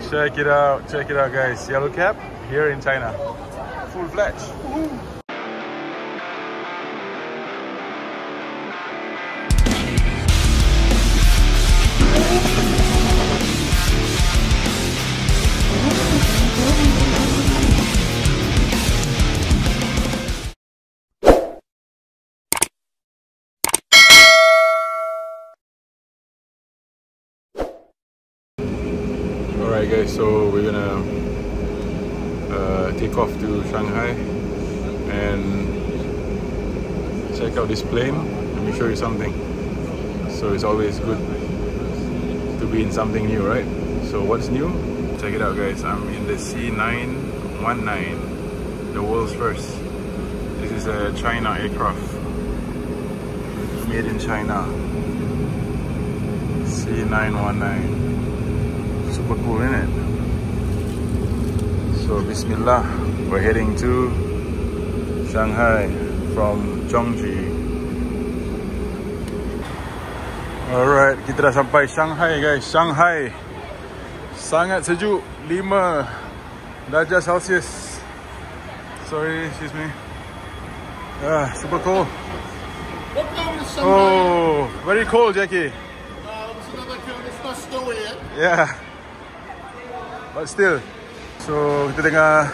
Check it out guys. Yellow cab here in China. Full-fledged. Alright guys, so we're gonna take off to Shanghai and check out this plane. Let me show you something. So it's always good to be in something new, right? So what's new? Check it out guys, I'm in the C919, the world's first. This is a China aircraft, made in China. C919. Super cool, isn't it? So Bismillah, we're heading to Shanghai from Zhongji. Alright, kita dah sampai Shanghai guys. Shanghai sangat sejuk, 5 darjah Celsius. Sorry, excuse me. Super cold. Oh, very cold, Jackie. It's not snowy yet. Yeah. But still, so kita tengah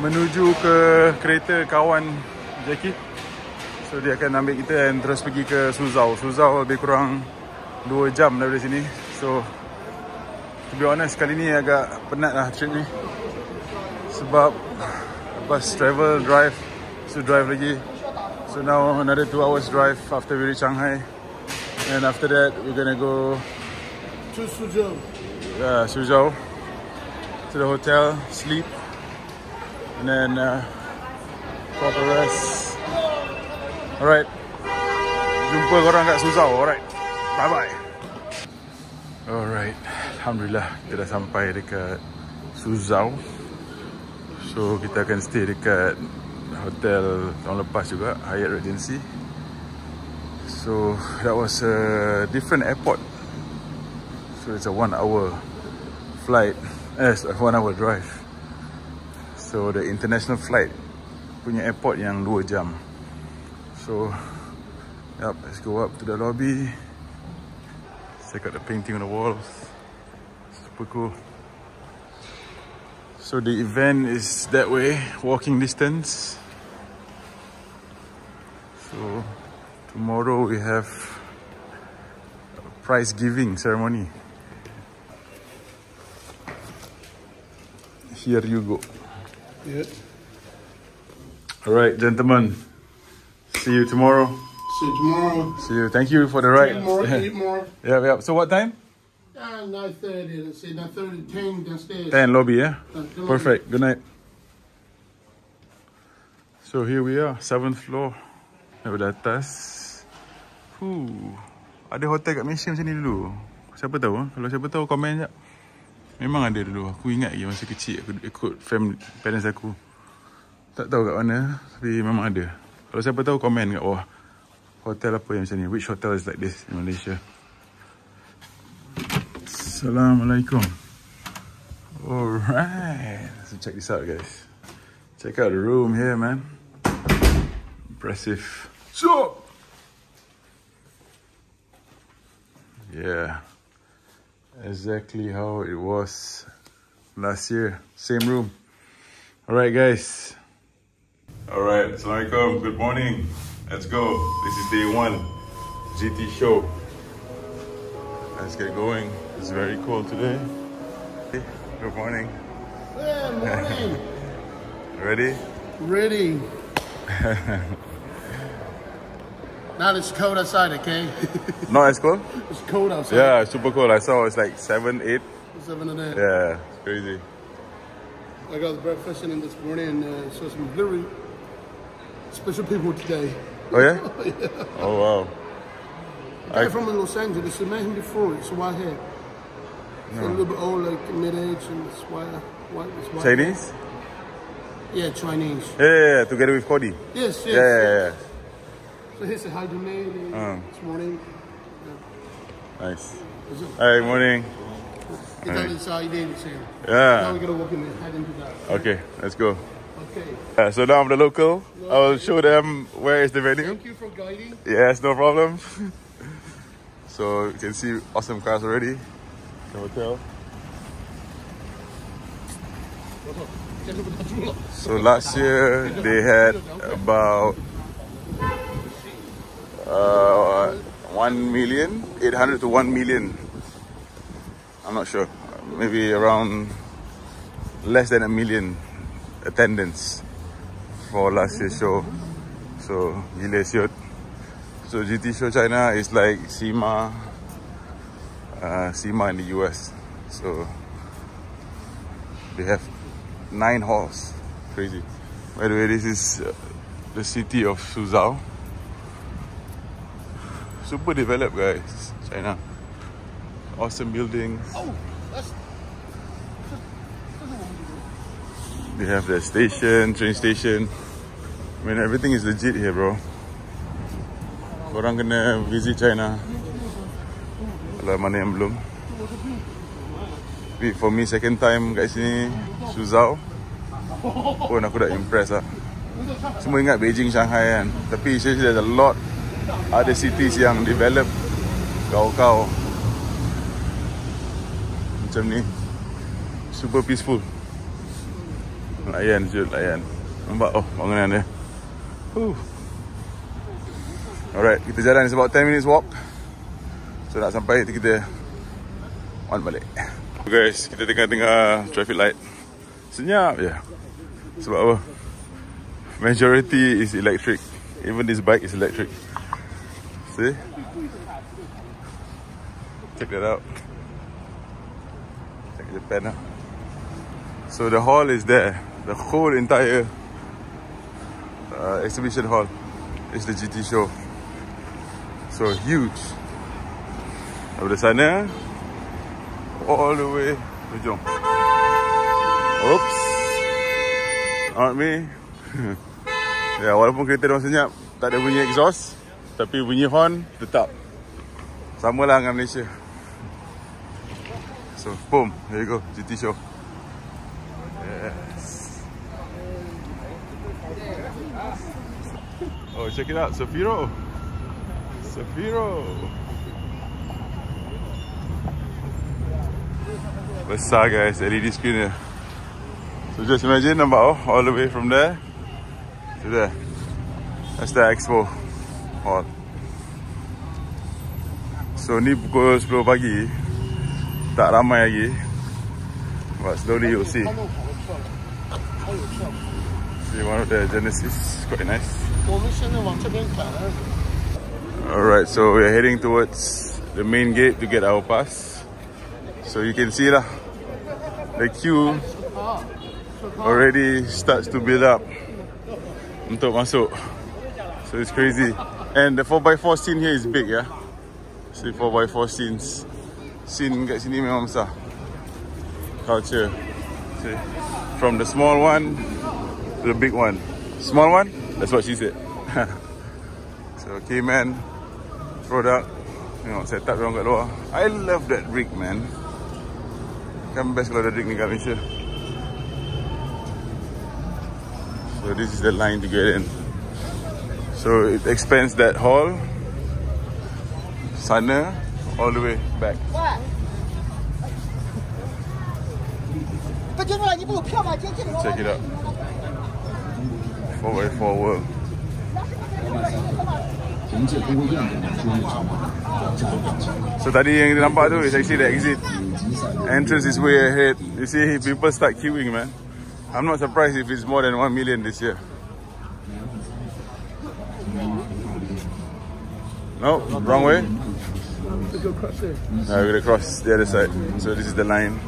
menuju ke kereta kawan Jackie. So dia akan ambil kita dan terus pergi ke Suzhou. Suzhou lebih kurang 2 jam daripada sini. So to be honest, kali ni agak penat lah trip ni. Sebab lepas travel, drive lagi. So now another 2 hours drive after we reach Shanghai. And after that, we're gonna go to Suzhou. Suzhou, to the hotel, sleep, and then proper rest. Alright, jumpa korang kat Suzhou. Alright, bye bye. Alright, alhamdulillah kita dah sampai dekat Suzhou. So kita akan stay dekat hotel tahun lepas juga, Hyatt Regency. So that was a different airport. So it's a 1 hour flight, 1 hour drive. So the international flight punya airport yang 2 jam. So yep, let's go up to the lobby. Check out the painting on the walls. Super cool. So the event is that way, walking distance. So tomorrow we have a prize giving ceremony. Here you go. Yeah. Alright, gentlemen. See you tomorrow. See you tomorrow. See you. Thank you for the ride. Eat more. Yeah. So what time? 9:30. Let's say 9:30 to 10 downstairs. 10 lobby, yeah? Good Perfect. Good night. So here we are, 7th floor. Daripada atas. Ada hotel kat Malaysia macam ni dulu. Siapa tahu? Kalau siapa tahu, komen sekejap. Memang ada dulu. Aku ingat lagi masa kecil aku ikut parents aku. Tak tahu kat mana, tapi memang ada. Kalau siapa tahu, komen kat bawah. Hotel apa yang macam ni? Which hotel is like this in Malaysia? Assalamualaikum. Alright. So check this out guys. Check out the room here, man. Impressive. So yeah, exactly how it was last year. Same room. Alright guys. Alright, Assalamualaikum. Good morning. Let's go. This is day 1 GT show. Let's get going. It's very cold today. Good morning. Yeah, morning. Ready? Ready. Now it's cold outside, okay? Not as cold? It's cold outside. Yeah, super cold. I saw it's like 7, 8. 7 and 8. Yeah, it's crazy. I got the breakfast in this morning and saw some very special people today. Oh yeah? Yeah. Oh wow. Guy from Los Angeles, I met him before. It's white hair. So a little bit old, like mid-age, and it's white. Chinese? Yeah, Chinese. Yeah, together with Cody. Yes. Yeah. So he said hi to me this morning. Nice. Hi, morning. It's on inside there, so. Now Yeah. we're gonna walk in and head into that. Okay, let's go. Okay. So now I'm the local. I will show them where is the venue. Thank you for guiding. Yes, no problem. So you can see awesome cars already. The hotel. So last year they had about 1,800,000 to 1 million. I'm not sure. Maybe around less than 1 million attendance for last year's show. So gila siot. So GT Show China is like SEMA in the US. So they have 9 halls. Crazy. By the way, this is the city of Suzhou. Super developed, guys. China. Awesome buildings. Oh, that's. They have their station, train station. I mean, everything is legit here, bro. Korang kena visit China. Kalau mana yang belum. Tapi for me, second time kat sini, Suzhou. Pun aku dah impressed lah. Semua ingat Beijing, Shanghai kan. Tapi seriously, there's a lot other cities yang develop kau-kau. Macam ni. Super peaceful. Layan je, layan. Nampak? Oh, bangunan dia. Alright, kita jalan. It's about 10 minutes walk. So nak sampai kita on balik. So guys, kita tengah-tengah traffic light. Senyap je. Sebab apa? Majority is electric. Even this bike is electric. See? Check that out. Check Japan lah. So the hall is there. The whole entire exhibition hall is the GT show. So huge. Dari sana all the way to Jom. Oops. Not me. Ya, walaupun kereta diorang senyap, tak ada bunyi exhaust, tapi bunyi horn tetap. Sama lah dengan Malaysia. So, boom. There you go. GT show. Yes. Oh, check it out. Safiro. Safiro. Besar guys, LED screen dia. So just imagine, nampak all the way from there to there. That's the expo hall. So ni pukul 10 pagi. Tak ramai lagi. But slowly you'll see. See one of the Genesis, quite nice. Alright, so we're heading towards the main gate to get our pass. So you can see lah, the queue already starts to build up untuk masuk. So it's crazy. And the 4x4 scene here is big, yeah. See 4x4 scenes. Scene kat sini memang besar. Culture. See, from the small one to the big one. Small one? That's what she said. So Cayman product. Tengok setup diorang kat luar. I love that rig, man. Kan best kalau ada rig ni kat Malaysia. So this is the line to get in. So it expands that hall. Sana all the way back. Check it out. 4x4 world. So tadi yang kita nampak tu is actually the exit. Entrance is way ahead. You see, people start queuing, man. I'm not surprised if it's more than 1 million this year. No, wrong way. We're gonna cross the other side. So this is the line.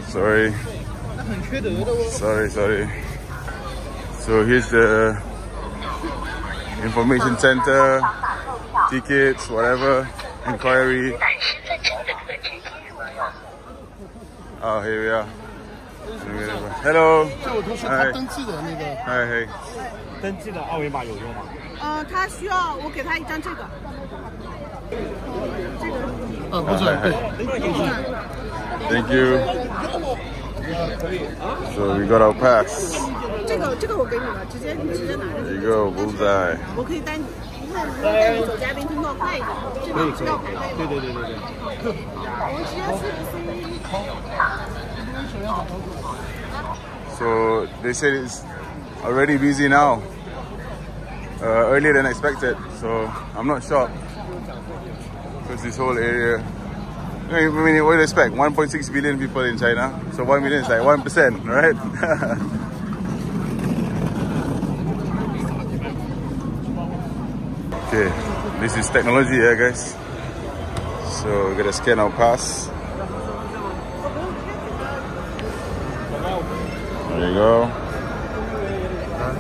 Sorry. So here's the information center, tickets, whatever, inquiry. Oh, here we are. Hello. Hi. Hi. 登记的二维码有用吗？他需要我给他一张这个。不是，对。 Thank you. So we got our pass. 这个我给你了，直接拿着。 There you go, bullseye. 我可以带你，你看，如果带你走嘉宾通道快一点，这边是要排队的。对。我们直接So they said it's already busy now. Earlier than expected. So I'm not shocked. Because this whole area. I mean, what do you expect? 1.6 billion people in China. So 1 million is like 1%, right? Okay, this is technology here, guys. So we're gonna scan our pass. There you go.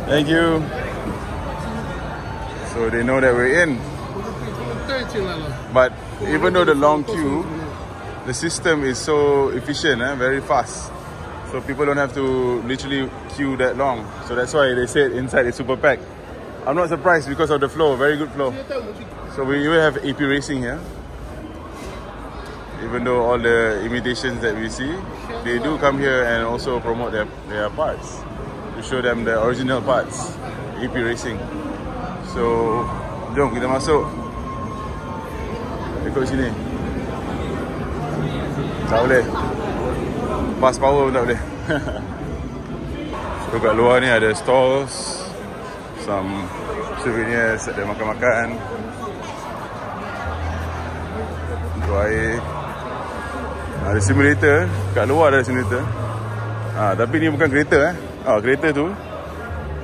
Thank you. So they know that we're in. But even though the long queue, the system is so efficient, very fast. So people don't have to literally queue that long. So that's why they said inside is super packed. I'm not surprised because of the flow, very good flow. So we will have AP Racing here. Even though all the imitations that we see, they do come here and also promote their parts. To show them the original parts, AP Racing. So, jom kita masuk. Ikut sini. Tak boleh. Pass power pun tak boleh. So kat luar ni ada stalls, some souvenirs, ada makan-makan, untuk air. Ada simulator, kat luar ada simulator. Tapi ni bukan kereta kereta tu.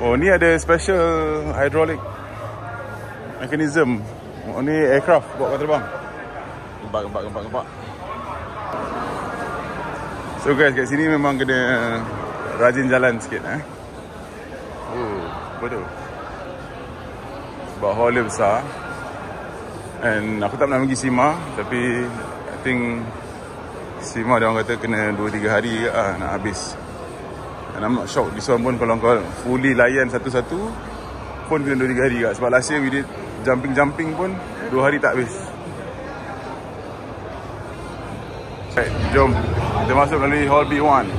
Oh, ni ada special hydraulic mechanism. Oh, ni aircraft buat kau terbang. Gempak. So guys, kat sini memang kena rajin jalan sikit Oh, betul. Sebab hall dia besar. And aku tak pernah pergi SEMA, tapi I think SEMA dia orang kata kena 2-3 hari nak habis. And I'm not shocked. This one pun kalau kau fully layan satu-satu pun kena 2-3 hari juga. Sebab last year we did jumping pun 2 hari tak habis. Right, jom kita masuk melalui hall B1.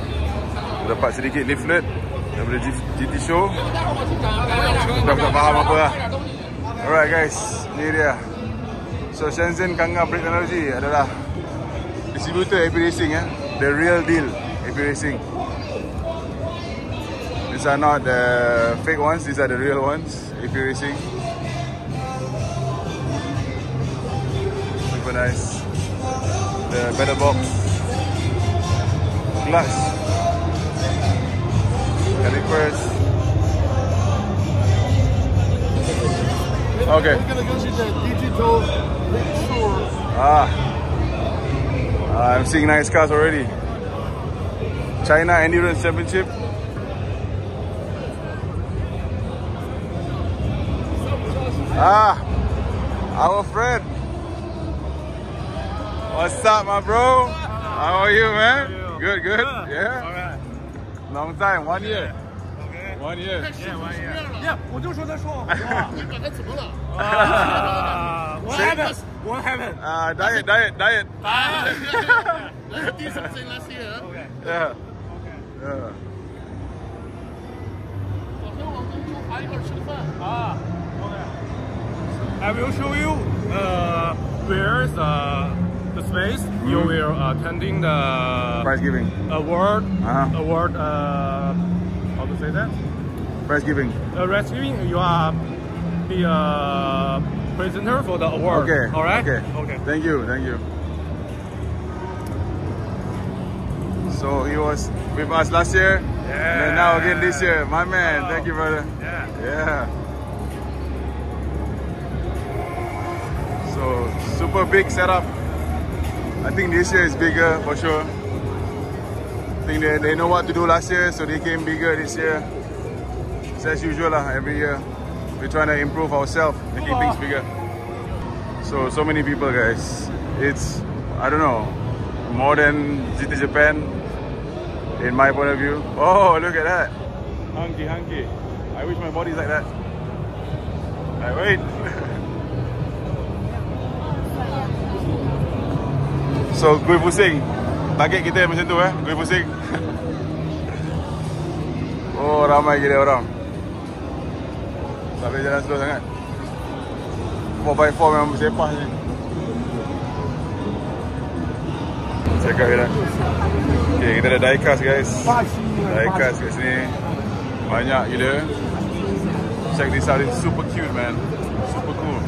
Dapat sedikit leaflet daripada GT Show. Kita tak faham apa lah. Alright guys, ni dia. So Shenzhen Kangha Brake Technology adalah distributor AP Racing the real deal AP Racing. These are not the fake ones, these are the real ones. AP Racing. Super nice. The pedal box, clutch, calipers. Okay. We're gonna go to the digital store. I'm seeing nice cars already. China Endurance Championship. Our friend. What's up, my bro? How are you, man? Good. Yeah. Alright. Long time, 1 year. Okay. 1 year. Yeah, 1 year. Yeah, 我就说他说我你把它怎么了？ What happened? What happened? Diet. Let's do something last year. Okay. Yeah. Yeah. 早上我们就还一块吃个饭。 Okay. I will show you where is the space you will attending the Prize giving. award. Uh-huh. Award. How to say that? Prize giving. Rescuing. You are the presenter for the award. Okay. All right. Okay. Thank you. So he was with us last year. Yeah. And now again this year. My man. Thank you, brother. Yeah. So super big setup. I think this year is bigger for sure. I think they know what to do last year, so they came bigger this year. It's as usual every year. We're trying to improve ourselves, making things bigger. So many people, guys. It's, I don't know, more than GT Japan in my point of view. Oh, look at that. Hunky. I wish my body's like that. Wait. So Gui pusing. Target kita macam tu Gui pusing. Oh, ramai gila orang. Tak boleh jalan slow sangat. 4x4 memang bersepah je. Check out here. Okay, kita ada diecast guys. Diecast kat sini. Banyak gila. Check this out, it's super cute man. Super cool.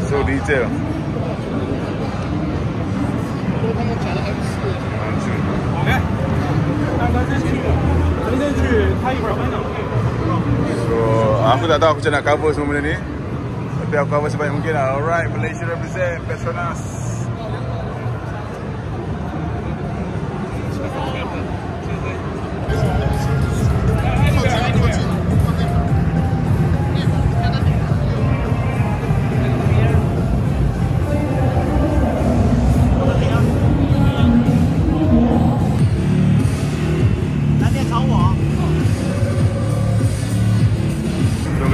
So detail. ，aku tak tahu aku macam nak cover semua benda ni. Tapi aku cover sebanyak mungkin lah. Alright, Malaysia represent Petronas.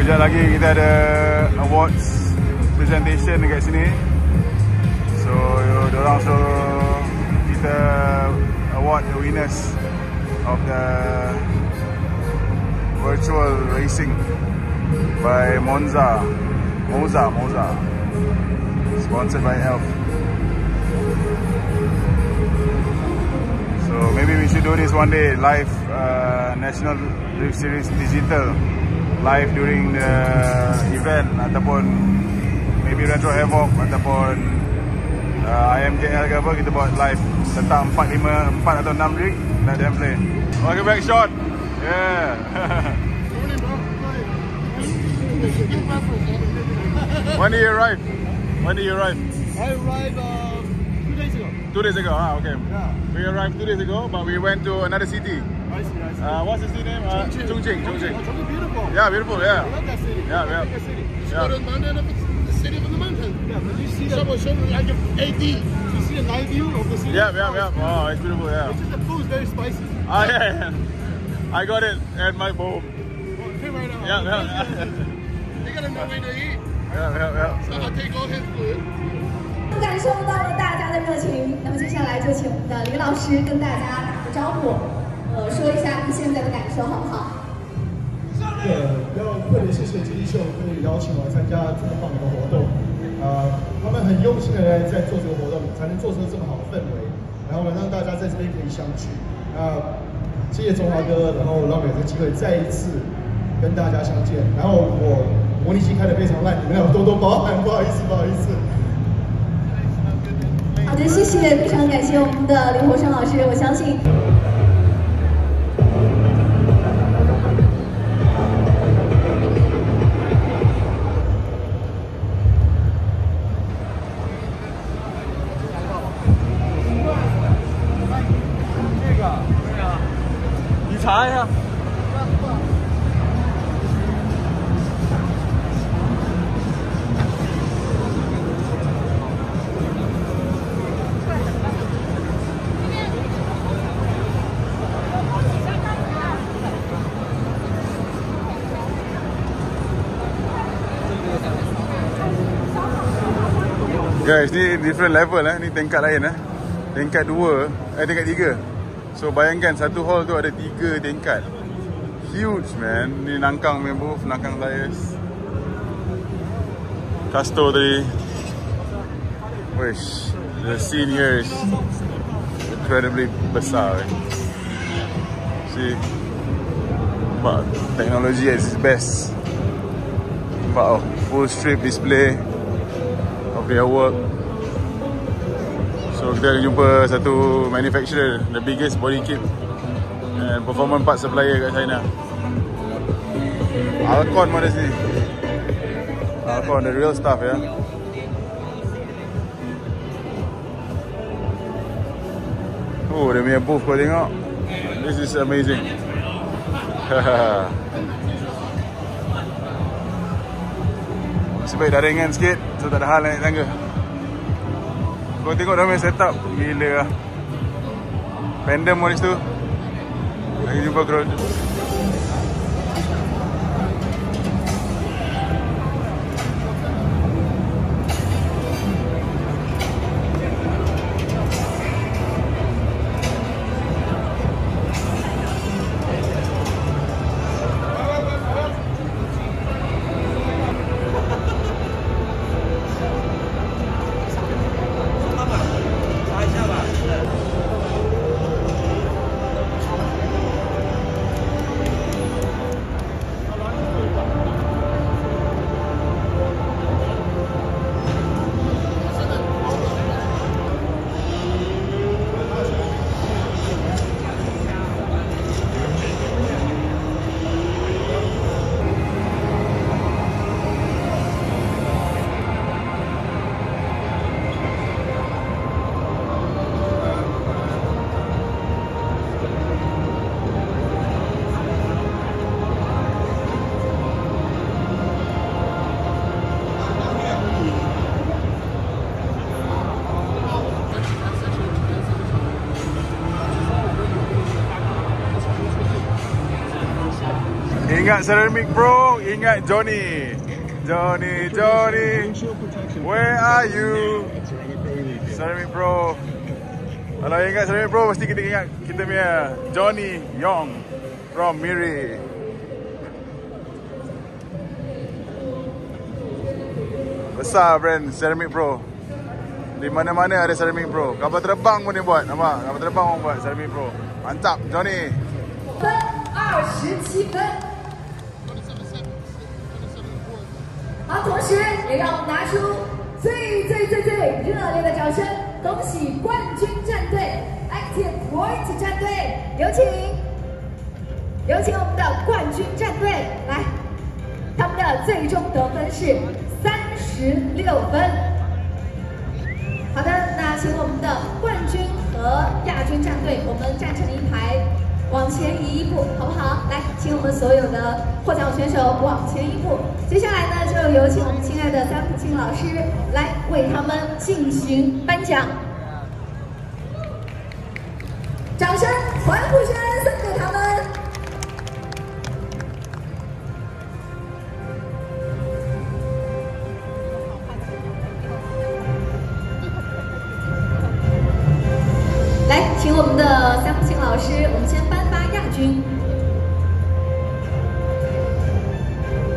Sekejap lagi kita ada awards presentation dekat sini. So diorang suruh kita award the winners of the virtual racing by Moza, sponsored by Elf. So maybe we should do this one day live, National Drift Series Digital live during the event, ataupun maybe Retro Havoc ataupun IMKL ke apa, kita buat live tentang 4 atau 6 rig, let them play. Welcome back Sean. Yeah. When did you arrive? I arrived 2 days ago. 2 days ago, okay. Yeah. We arrived 2 days ago, but we went to another city. I see. What's the city name? Chongqing. Chongqing, beautiful. Yeah, beautiful, yeah. I love that city. Yeah. City. You go to the mountain, the city of the mountain. Yeah, but you see show me like AD. You see a night view of the city? Yeah. Oh, it's beautiful, yeah. It's just the food is very spicy. Yeah. I got it at my home. Okay, right now. Yeah. You gotta know where to eat. Yeah. So I'll take all his food. 感受到了大家的热情，那么接下来就请我们的李老师跟大家打个招呼，说一下你现在的感受好不好？要特别谢谢吉利秀可以邀请我参加这么棒的活动，他们很用心的在做这个活动，才能做出这么好的氛围，然后呢让大家在这边可以相聚。谢谢中华哥，然后让我有这个机会再一次跟大家相见。然后我模拟机开得非常烂，你们要多多包涵，不好意思。好的，谢谢，非常感谢我们的林火生老师，我相信。你查一下。Guys, ni different level ni tingkat lain Tingkat 2, tingkat 3. So bayangkan satu hall tu ada 3 tingkat. Huge man. Ni nangkang punya booth, nangkang tires. Casto tadi. Wish, the scene here is incredibly besar. See, but technology at its best. But full strip display of their work. So kita akan jumpa satu manufacturer, the biggest body kit and performance part supplier kat China. Alcon mana sini? Alcon, the real stuff ya. Oh, dia punya booth kau tengok. This is amazing. Sebaik dah ringan sikit, so tak ada hal naik tangga. Kau tengok dah main setup, gila lah. Pandem modis tu. Lagi jumpa crowd. Ingat Ceramic Pro, ingat Johnny. Johnny, where are you? Ceramic Pro. Kalau ingat Ceramic Pro, mesti kita ingat kita punya Johnny Yong from Miri. Besar brand Ceramic Pro. Di mana-mana ada Ceramic Pro. Kapal terbang pun dia buat. Nampak? Kapal terbang pun buat Ceramic Pro. Mantap, Johnny. 27分。好，同时也让我们拿出最热烈的掌声，恭喜冠军战队 Active Point 战队，有请我们的冠军战队来，他们的最终得分是36分。好的，那请我们的冠军和亚军战队，我们站成一排，往前移一步，好不好？来，请我们所有的获奖选手往前一步。接下来呢，就有请我们亲爱的三浦庆老师来为他们进行颁奖。掌声、欢呼声送给他们。来，请我们的三浦庆老师，我们先颁发亚军。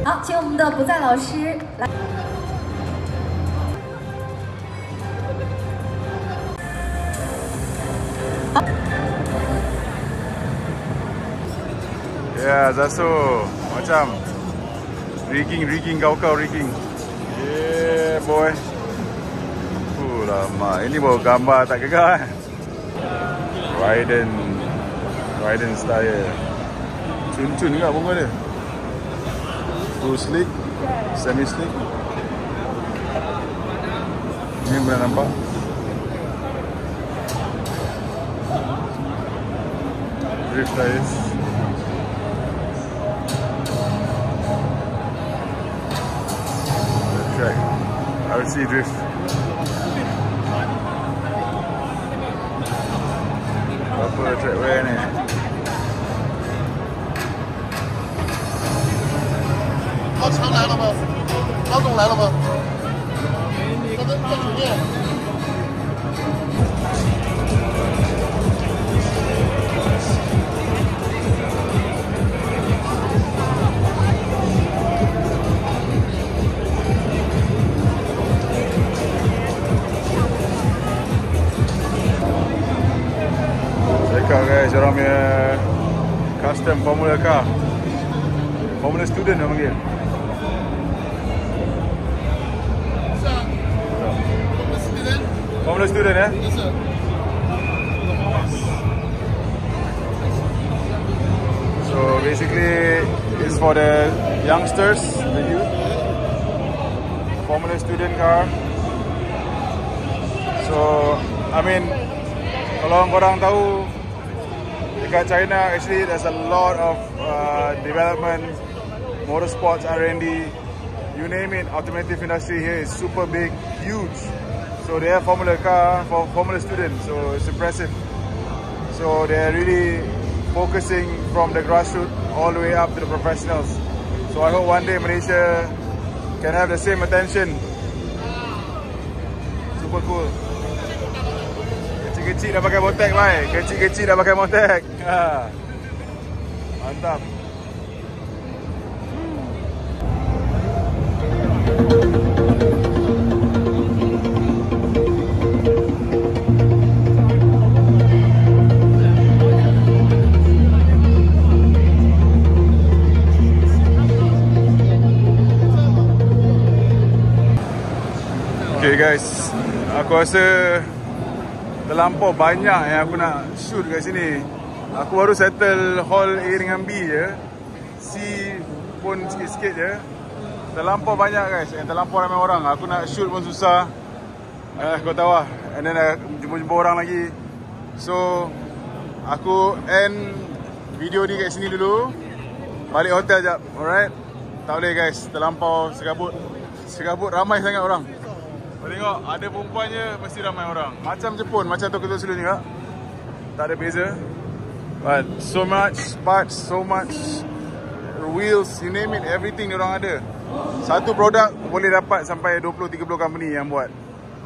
好，请我们的不在老师来。好。Ya, Zaso. Macam rigging kau rigging. Yeah, boy. Lama. Ini bawa gambar tak gegar kan? Raiden style. Cun-cun juga bunga dia. Full slick, semi slick. Ini boleh nampak. Drift tires. The track. RC drift. Apa track wear ni?老强来了吗？老总来了吗？在酒店。Check out guys, orang punya custom Formula car. Formula student orang panggil. Formula student eh? Yes sir. So basically it's for the youngsters, the youth. Formula student car. So I mean, kalau korang tahu dekat China actually there's a lot of development, motorsports, R&D, you name it, automotive industry here is super big, huge. So they have Formula car for Formula students, so it's impressive. So they're really focusing from the grassroots all the way up to the professionals. So I hope one day Malaysia can have the same attention. Super cool. Kecil-kecil dah pakai Motec, mai. Kecil-kecil dah pakai Motec. Ha. Mantap. Okay guys, aku rasa terlampau banyak yang aku nak shoot kat sini. Aku baru settle hall A dengan B je. C pun sikit-sikit je. Terlampau banyak guys, terlampau ramai orang. Aku nak shoot pun susah. Kau tahu lah. And then jumpa-jumpa orang lagi. So aku end video ni kat sini dulu. Balik hotel jap. Alright. Tak boleh guys, terlampau segabut. Segabut, ramai sangat orang. Kau tengok, ada perempuannya mesti ramai orang. Macam Jepun, macam Tokyo Saloon juga. Tak ada beza. But so much spots, so much wheels, you name it, everything diorang ada. Satu produk boleh dapat sampai 20-30 company yang buat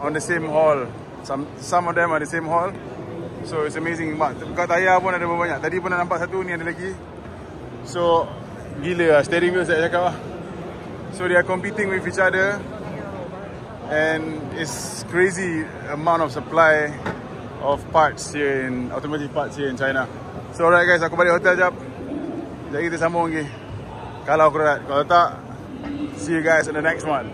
on the same hall. Some of them are the same hall. So it's amazing. Kat tayar pun ada banyak. Tadi pun dah nampak satu, ni ada lagi. So gila lah, steering wheel saya cakap lah. So they are competing with each other. And it's crazy amount of supply of parts here in automotive parts here in China. So alright guys, aku balik hotel jap. Jadi kita sambung lagi. Kalau aku dapat, kalau tak, see you guys in the next one.